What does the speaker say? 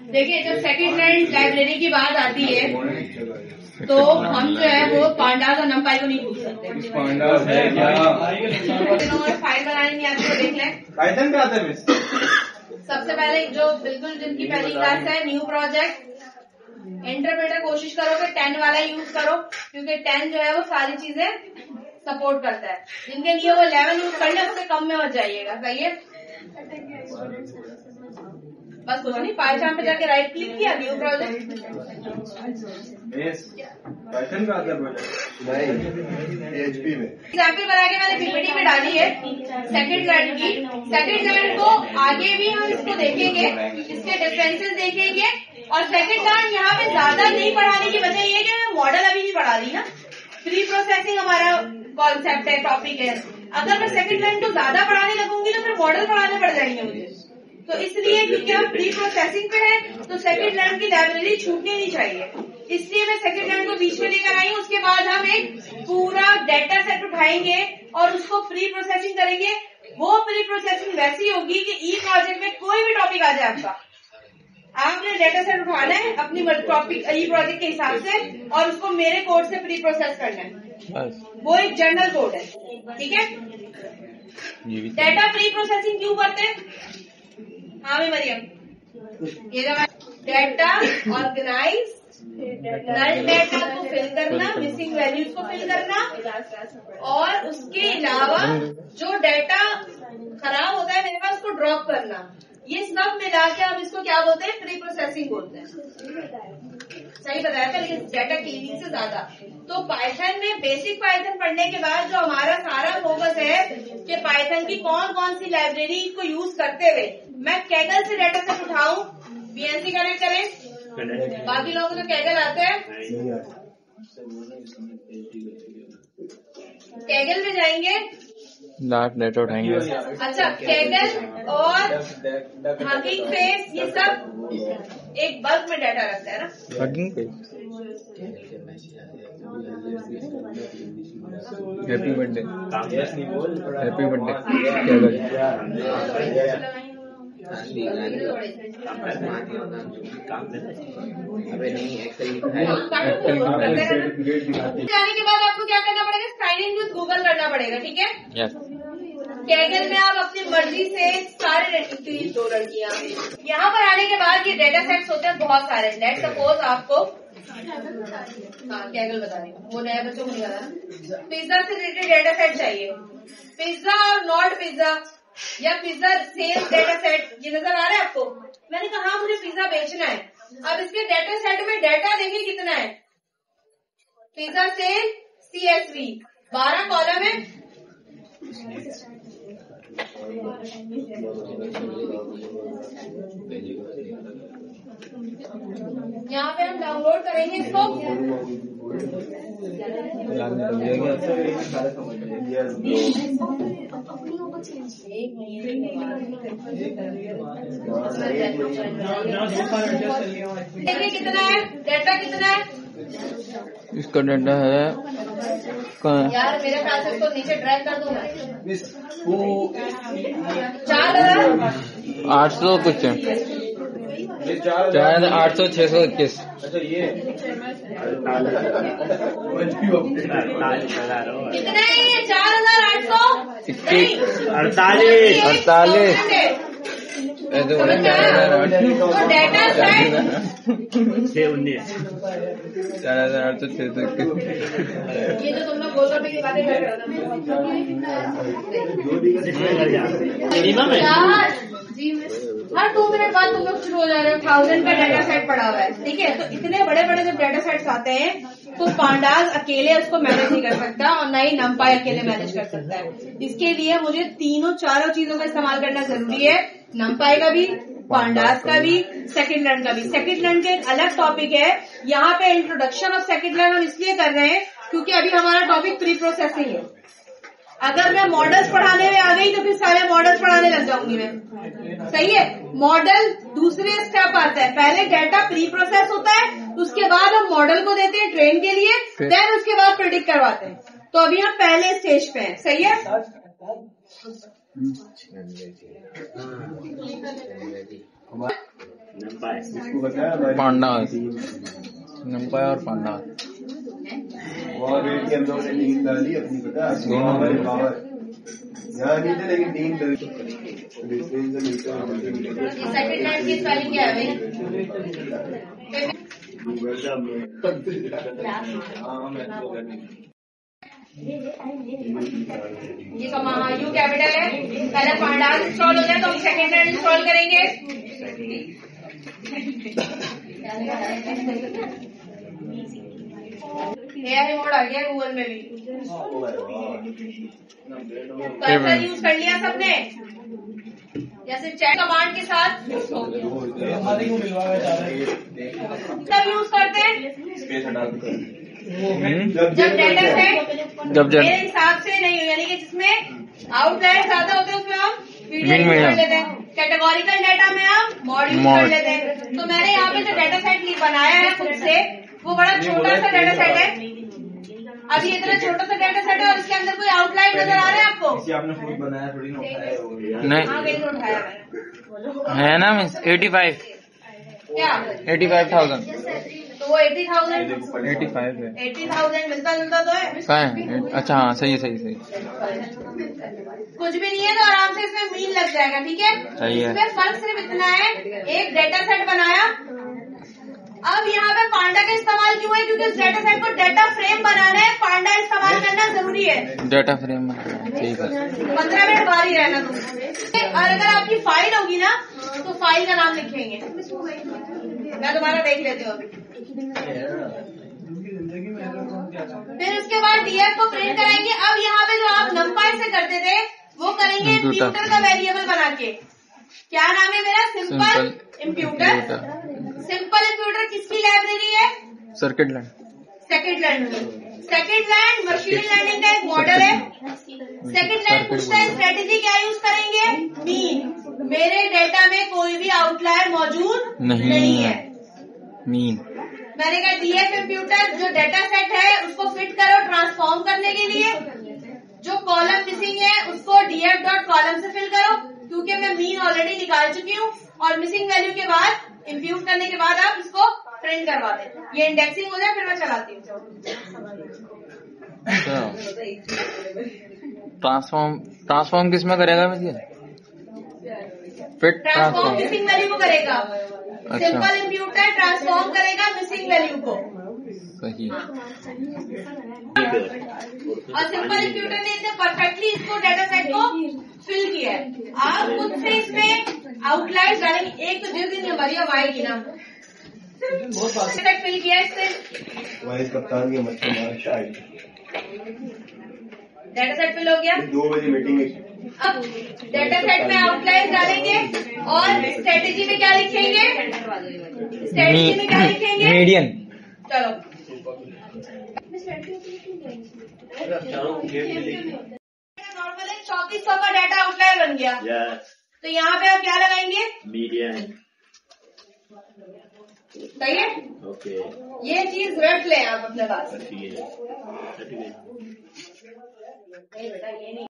देखिए, जब second hand library की बात आती है तो हम जो है वो पांडास और नमपाई को नहीं भूल सकते। पांडास है क्या? फाइल बनानी नहीं आती तो देख लें। पाइथन क्या आता है? सबसे पहले जो बिल्कुल जिनकी पहली क्लास है, न्यू प्रोजेक्ट, इंटरप्रेटर कोशिश करो कि 10 वाला यूज करो, क्योंकि 10 जो है वो सारी चीजें सपोर्ट करता है। जिनके लिए वो 11 यूज कर ले उससे कम में मत जाइएगा, सही है? बस कुछ नहीं, पाइथन पे जाके राइट क्लिक किया, न्यू प्रोजेक्ट। पाइथन का आता है PHP में। एग्जाम्पल बना के मैंने पीपीटी में डाली है सेकंड लर्न की। सेकंड लर्न को आगे भी हम इसको देखेंगे, इसके डिफरेंसेस देखेंगे। और सेकंड लर्न यहाँ पे ज्यादा नहीं पढ़ाने की वजह ये है कि मैं मॉडल अभी नहीं पढ़ा रही ना। प्री प्रोसेसिंग हमारा कॉन्सेप्ट है, टॉपिक है। अगर मैं सेकंड लर्न को ज्यादा पढ़ाने लगूंगी तो फिर मॉडल पढ़ाने पड़ जाएंगे मुझे। तो इसलिए क्योंकि हम प्री प्रोसेसिंग पे हैं तो सेकंड लर्न की लाइब्रेरी छूटनी नहीं चाहिए, इसलिए मैं सेकंड लर्न को बीच में लेकर आई हूँ। उसके बाद हम एक पूरा डेटा सेट उठाएंगे और उसको प्री प्रोसेसिंग करेंगे। वो प्री प्रोसेसिंग वैसी होगी कि ई प्रोजेक्ट में कोई भी टॉपिक आ जाए आपने डेटा सेट उठाना है अपनी टॉपिक ई प्रोजेक्ट के हिसाब से और उसको मेरे कोड से प्री प्रोसेस करना है। वो एक जनरल कोड है, ठीक है? डेटा प्री प्रोसेसिंग क्यों करते हैं? हाँ भाई मरियम, ये डेटा ऑर्गेनाइज, नल डेटा को फिल करना, मिसिंग वैल्यूज को फिल करना, और उसके अलावा जो डेटा खराब होता है मेरे पास उसको ड्रॉप करना। ये सब मिला के हम इसको क्या बोलते हैं? प्री प्रोसेसिंग बोलते हैं। सही बताया था, लेकिन डेटा क्लीनिंग से ज्यादा। तो पाइथन में बेसिक पाइथन पढ़ने के बाद जो हमारा सारा फोकस है कि पाइथन की कौन कौन सी लाइब्रेरी को यूज करते हुए मैं कैगल से डेटा सेट उठाऊं, बीएनसी कनेक्ट करें। बाकी लोगों को तो कैगल आते हैं, कैगल में जाएंगे, नेट उठाएंगे। अच्छा, कैगल और हगिंग फेस ये सब एक बल्क में डाटा रखता है ना। Hugging face, happy birthday, happy birthday Kaggle. जाने के बाद आपको क्या करना पड़ेगा? साइन इन विद गूगल करना पड़ेगा, ठीक है? कैगल में आप अपनी मर्जी से सारे लड़की, 2 लड़कियां। यहाँ पर आने के बाद ये डेटा सेट्स होते हैं बहुत सारे। लेट सपोज आपको कैगल बता रही हूँ, वो नया बच्चों को नहीं बता। पिज्जा से रिलेटेड डेटा सेट चाहिए, पिज्जा और नॉट पिज्जा या पिज्जा सेल्स डेटा सेट, ये नजर आ रहा है आपको? मैंने कहा मुझे पिज्जा बेचना है। अब इसके डेटा सेट में डेटा देखिए कितना है। पिज्जा सेल CSV 12 कॉलम है। यहाँ पे हम डाउनलोड करेंगे इसको। देखिए कितना है डेटा, कितना है इसका डाटा है यार? मेरे ख्याल से इसको नीचे ड्रैग कर दूंगा। 4,800 कुछ है, 4,800 621। अच्छा ये कितना है? 4,800 48। तो डेटा सेट 619 4,800 ये जो तुम लोग बोल रहे की बातें कर रहे हो जी, हर 2 मिनट बाद तुम लोग शुरू हो जा रहे हो। 1000 का डेटा सेट पड़ा हुआ है, ठीक है? तो इतने बड़े बड़े जब डेटा सेट्स आते हैं तो पांडास अकेले उसको मैनेज नहीं कर सकता और न ही नमपाई अकेले मैनेज कर सकता है। इसके लिए मुझे चारों चीजों का इस्तेमाल करना जरूरी है, नमपाई का भी, पांडास का भी, सेकंड लर्न का भी। सेकंड लर्न के एक अलग टॉपिक है, यहाँ पे इंट्रोडक्शन ऑफ सेकंड लर्न हम इसलिए कर रहे हैं क्योंकि अभी हमारा टॉपिक प्री प्रोसेसिंग है। अगर मैं मॉडल्स पढ़ाने में आ गई तो फिर सारे मॉडल्स पढ़ाने लग जाऊंगी मैं, सही है? मॉडल दूसरे स्टेप आता है, पहले डेटा प्री प्रोसेस होता है, उसके बाद हम मॉडल को देते हैं ट्रेन के लिए, देन उसके बाद प्रेडिक्ट करवाते हैं। तो अभी हम पहले स्टेज पे हैं, सही है? इसको बताया पांडास, नंपाय और पांडास। वहाँ रेट के अंदर उन्होंने टीम डाली अपनी, पता है दोनों में। पावर यहाँ नहीं थे लेकिन टीम डाली। सेकंड लाइन की स्पेलिंग क्या है भाई? ये यू कैपिटल है। पहले पांडास इंस्टॉल हो जाए तो हम सेकंड लाइन इंस्टॉल करेंगे। एआई मोड आ गया गूगल में भी। कर्सर यूज कर लिया सबने, जैसे चैट कमांड के साथ सब यूज करते हैं। जब डेटा सेट मेरे हिसाब से नहीं हो, यानी कि जिसमें आउटलायर ज्यादा होते हैं उसमें हम मीडियम यूज कर लेते हैं। कैटेगोरिकल डाटा में हम मॉड यूज कर लेते हैं। तो मैंने यहाँ पे जो डाटा सेट बनाया है खुद से, वो बड़ा छोटा सा डाटा सेट है। अब ये इतना छोटा सा डाटा सेट है और इसके अंदर कोई आउटलाइन नजर आ रहा है आपको? आपने खुद बनाया थोड़ी ना उठाया होगा। नहीं हाँ कहीं तो उठाया मैंने। है ना मीन्स 85 क्या 85,000 तो वो 80,000 85 है। 80,000 मिलता जुलता तो है। कहाँ है? अच्छा हाँ सही सही सही कुछ भी नहीं है तो आराम से इसमें मीन लग जाएगा, ठीक है। सही है। इसमें फर्क सिर्फ इतना है, एक डाटा सेट बनाया। अब यहाँ पे पांडा का इस्तेमाल क्यों है? क्योंकि उस डाटा सेट को डाटा फ्रेम बनाना है, पांडा इस्तेमाल करना जरूरी है। डाटा फ्रेम में ठीक है। 15 मिनट बाहर ही रहना तुम। और अगर आपकी फाइल होगी ना तो फाइल का नाम लिखेंगे। मैं तुम्हारा देख लेती हूँ अभी। फिर उसके बाद डीएफ को प्रिंट कराएंगे। अब यहाँ पे जो आप नंपाई से करते थे वो करेंगे इम्प्यूटर का वेरिएबल बना के। क्या नाम है मेरा? Simple imputer. सिंपल इम्प्यूटर किसकी लाइब्रेरी है? Circuit land. सेकंड लैंड की। सेकंड लैंड मशीन लर्निंग का एक मॉडल है। सेकंड लैंड पूछता है स्ट्रेटेजी क्या यूज करेंगे? मीन। मेरे डेटा में कोई भी आउटलायर मौजूद नहीं है। मीन। मैंने कहा डीएफ इम्प्यूटर जो डाटा सेट है उसको फिट करो ट्रांसफॉर्म करने के लिए। जो कॉलम मिसिंग है उसको डीएफ डॉट कॉलम से फिल करो, क्योंकि मैं मीन ऑलरेडी निकाल चुकी हूँ। और मिसिंग वैल्यू के बाद इम्प्यूट करने के बाद आप इसको प्रिंट करवा दें। ये इंडेक्सिंग हो जाए फिर मैं चलाती हूँ। ट्रांसफॉर्म किस में करेगा मुझे? फिट ट्रांसफॉर्म मिसिंग वैल्यू को करेगा। अच्छा। सिंपल इम्प्यूटर ट्रांसफॉर्म करेगा मिसिंग वैल्यू को। सही। और सिंपल इम्प्यूटर ने इतने परफेक्टली इसको डाटा सेट को फिल किया है। आप खुद से इसमें आउटलाइर्स डालेंगे। एक तो जिस दिन हमारी अब आएगी ना सेट फिल किया इससे वाइस कप्तान के मच्छर मारा शायद डाटा सेट फिल हो गया। 2 बजे मीटिंग है। अब डाटा सेट में आउटलाइन डालेंगे और स्ट्रेटेजी में क्या लिखेंगे? स्ट्रेटेजी में क्या लिखेंगे? मीडियन। चलो नॉर्मल 3400 का डाटा आउटलाइन बन गया। तो यहाँ पे आप क्या लगाएंगे? मीडियन। सही है। ओके। ये चीज रख लें आप अपने पास। ठीक है। नहीं बेटा ये नहीं।